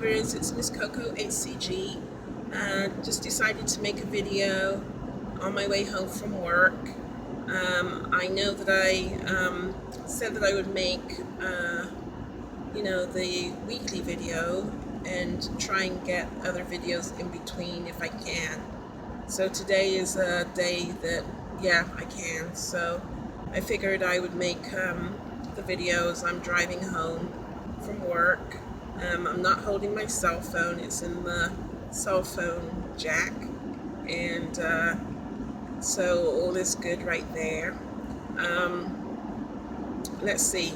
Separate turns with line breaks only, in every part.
It's Miss Coco HCG. Just decided to make a video on my way home from work. I know that I said that I would make, the weekly video and try and get other videos in between if I can. So today is a day that, yeah, I can. So I figured I would make the videos. I'm driving home from work. I'm not holding my cell phone. It's in the cell phone jack. And so all is good right there. Let's see.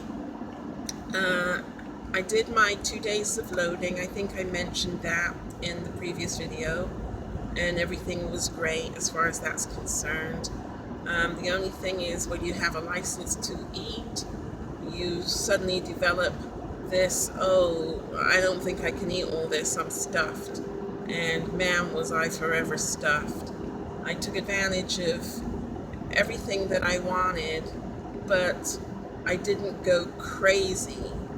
I did my 2 days of loading. I think I mentioned that in the previous video. And everything was great as far as that's concerned. The only thing is when you have a license to eat, you suddenly develop this, oh, I don't think I can eat all this, I'm stuffed. And man, was I forever stuffed. I took advantage of everything that I wanted, but I didn't go crazy,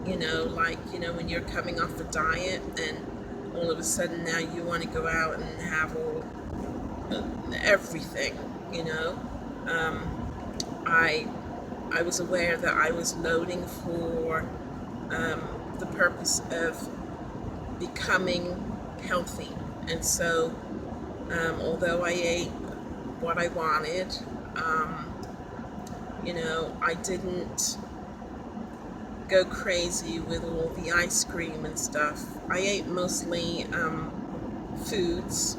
when you're coming off a diet and all of a sudden now you want to go out and have all everything, I was aware that I was loading for the purpose of becoming healthy. And so, although I ate what I wanted, I didn't go crazy with all the ice cream and stuff. I ate mostly foods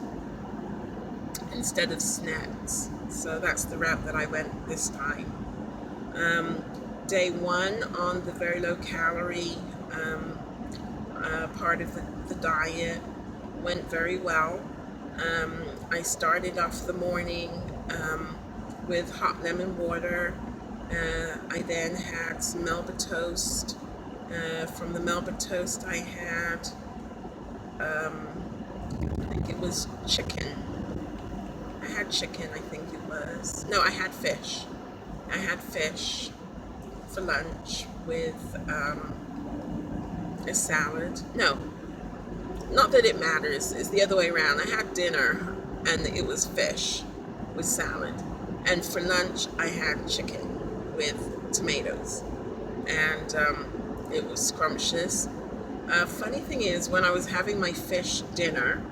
instead of snacks. So that's the route that I went this time. Day one on the very low calorie part of the diet went very well. I started off the morning with hot lemon water. I then had some Melba toast. From the Melba toast I had, I think it was chicken. I had chicken, I think it was. No, I had fish. I had fish for lunch with a salad. No, not that it matters. It's the other way around. I had dinner and it was fish with salad. And for lunch, I had chicken with tomatoes. And it was scrumptious. Funny thing is, when I was having my fish dinner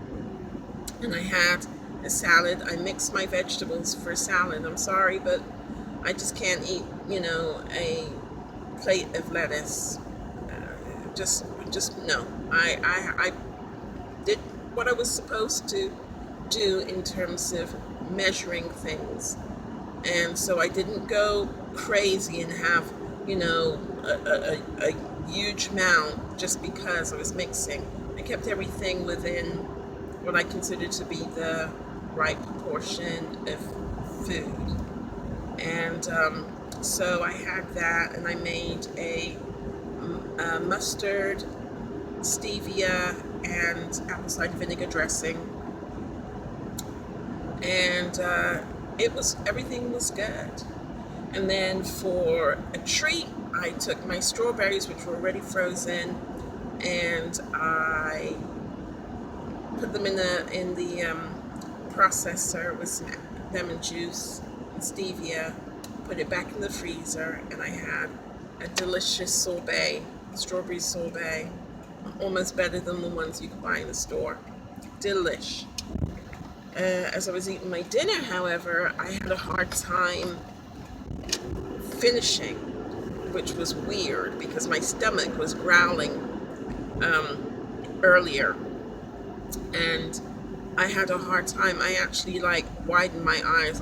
and I had a salad, I mixed my vegetables for salad. I'm sorry, but I just can't eat, a plate of lettuce. Just no. I did what I was supposed to do in terms of measuring things. And so I didn't go crazy and have, a huge amount just because I was mixing. I kept everything within what I considered to be the right proportion of food. And so I had that, and I made a mustard, stevia, and apple cider vinegar dressing. And everything was good. And then for a treat, I took my strawberries, which were already frozen, and I put them in the processor with some lemon juice and stevia, put it back in the freezer, and I had a delicious sorbet, strawberry sorbet, almost better than the ones you could buy in the store. Delish. As I was eating my dinner, however, I had a hard time finishing, which was weird because my stomach was growling earlier, and I had a hard time. I actually widened my eyes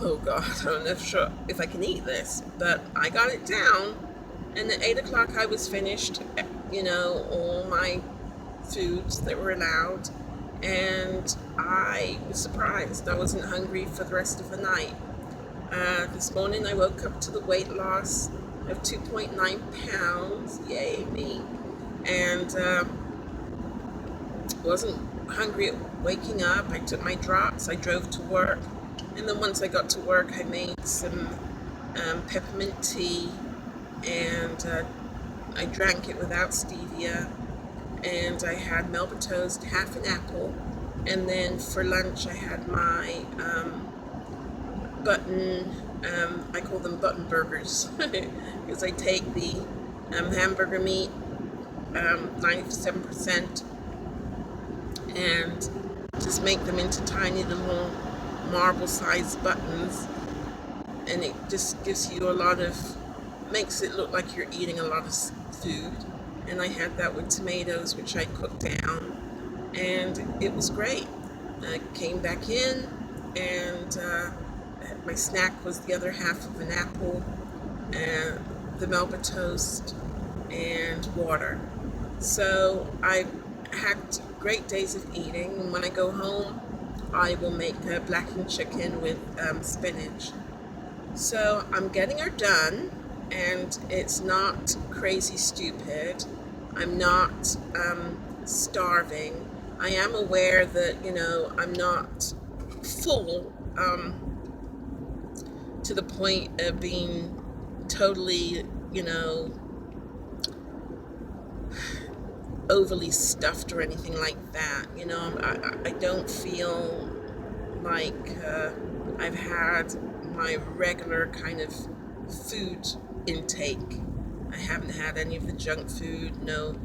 oh God, I'm not sure if I can eat this, but I got it down, and at 8 o'clock I was finished, all my foods that were allowed, and I was surprised. I wasn't hungry for the rest of the night. This morning I woke up to the weight loss of 2.9 pounds, yay me, and wasn't hungry at waking up. I took my drops, I drove to work, and then once I got to work I made some peppermint tea, and I drank it without stevia, and I had Melba toast, half an apple, and then for lunch I had my button, I call them button burgers, because I take the hamburger meat, 97%, and just make them into tiny little marble-sized buttons, and it just gives you a lot of, makes it look like you're eating a lot of food. And I had that with tomatoes, which I cooked down, and it was great. I came back in, and my snack was the other half of an apple, and the Melba toast, and water. So I had great days of eating, and when I go home, I will make blackened chicken with spinach. So I'm getting her done, and it's not crazy stupid. I'm not starving. I am aware that, I'm not full to the point of being totally, overly stuffed or anything like that. I don't feel like I've had my regular kind of food intake. I haven't had any of the junk food, no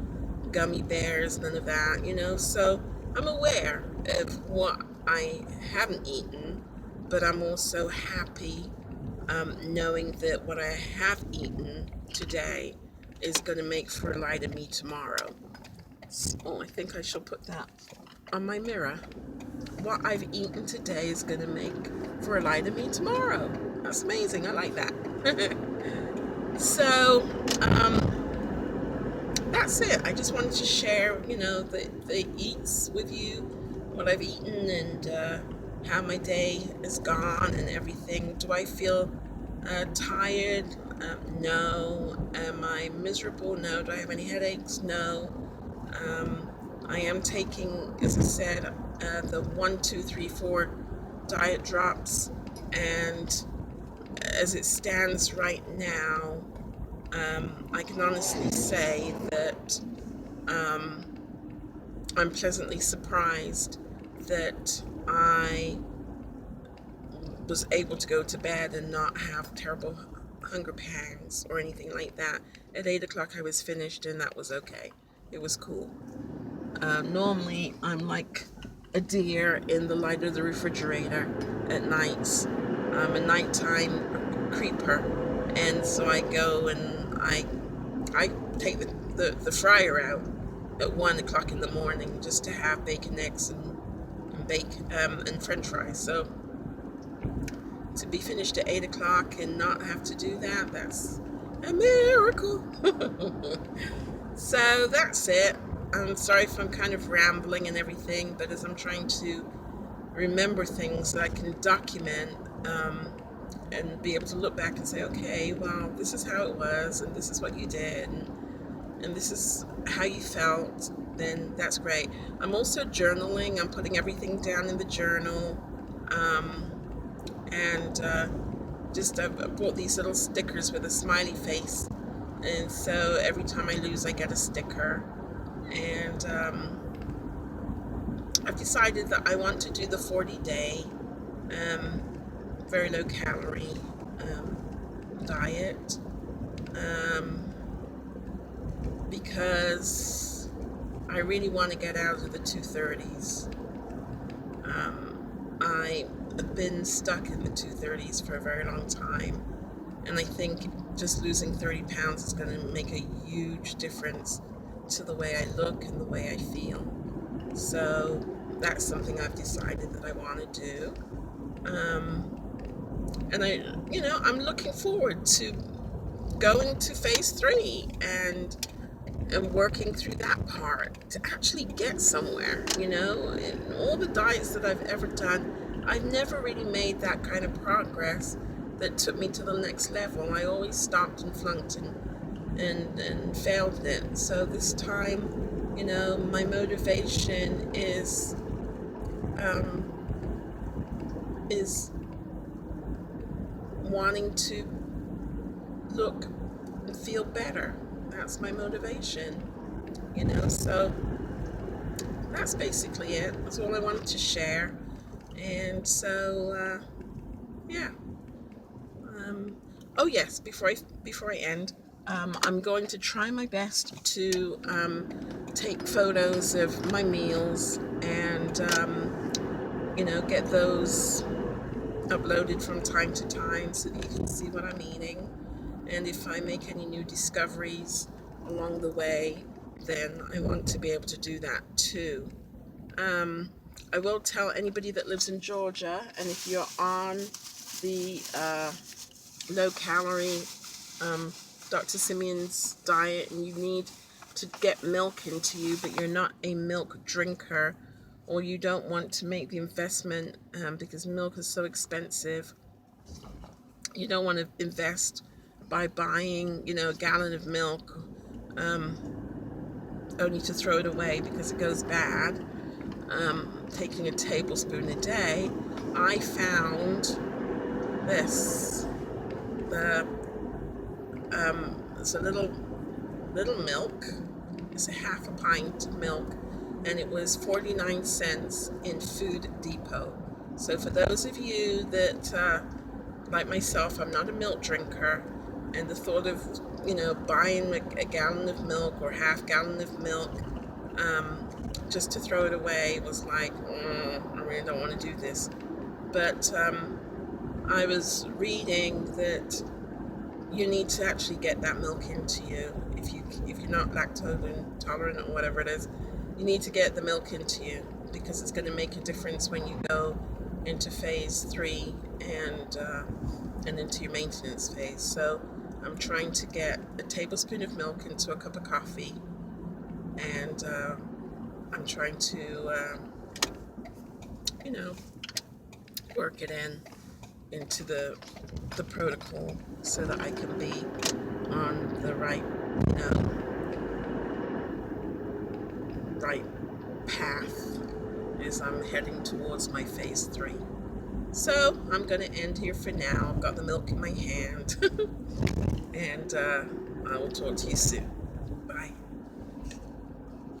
gummy bears, none of that, so I'm aware of what I haven't eaten, but I'm also happy knowing that what I have eaten today is going to make for a lighter me tomorrow. Oh, I think I shall put that on my mirror. What I've eaten today is going to make for a lighter me tomorrow. That's amazing. I like that. So, that's it. I just wanted to share, the eats with you, what I've eaten, and how my day is gone and everything. Do I feel tired? No. Am I miserable? No. Do I have any headaches? No. I am taking, as I said, the 1, 2, 3, 4 diet drops, and as it stands right now, I can honestly say that I'm pleasantly surprised that I was able to go to bed and not have terrible hunger pangs or anything like that. At 8 o'clock I was finished, and that was okay. It was cool. Normally I'm like a deer in the light of the refrigerator at nights. I'm a nighttime creeper, and so I go and I take the fryer out at 1 o'clock in the morning just to have bacon, eggs, and bacon and French fries. So to be finished at 8 o'clock and not have to do that, that's a miracle. So that's it. I'm sorry if I'm kind of rambling and everything, but as I'm trying to remember things that I can document, and be able to look back and say, okay, well, this is how it was, and this is what you did, and this is how you felt, then that's great. I'm also journaling. I'm putting everything down in the journal, and I bought these little stickers with a smiley face, and so every time I lose, I get a sticker. And I've decided that I want to do the 40-day very low calorie diet, because I really want to get out of the 230s. I've been stuck in the 230s for a very long time, and I think just losing 30 pounds is going to make a huge difference to the way I look and the way I feel. So that's something I've decided that I want to do. And I'm looking forward to going to phase 3 and working through that part to actually get somewhere. In all the diets that I've ever done, I've never really made that kind of progress that took me to the next level. I always stopped and flunked and failed at it. So this time, my motivation is wanting to look and feel better. That's my motivation. So that's basically it. That's all I wanted to share. And so, yeah. Oh yes, before I end, I'm going to try my best to take photos of my meals and get those uploaded from time to time so that you can see what I'm eating. And if I make any new discoveries along the way, then I want to be able to do that too. I will tell anybody that lives in Georgia, and if you're on the low calorie Dr. Simeon's diet and you need to get milk into you, but you're not a milk drinker, or you don't want to make the investment because milk is so expensive, you don't want to invest by buying, a gallon of milk only to throw it away because it goes bad. Taking a tablespoon a day, I found this. It's a little milk. It's a half a pint of milk, and it was 49 cents in Food Depot. So for those of you that, like myself, I'm not a milk drinker, and the thought of, buying a gallon of milk or half gallon of milk just to throw it away was like, I really don't want to do this. But I was reading that you need to actually get that milk into you. If you're not lactose intolerant or whatever it is, you need to get the milk into you, because it's going to make a difference when you go into phase 3 and into your maintenance phase. So I'm trying to get a tablespoon of milk into a cup of coffee, and I'm trying to work it into the protocol so that I can be on the right path as I'm heading towards my phase 3. So I'm going to end here for now. I've got the milk in my hand and I will talk to you soon.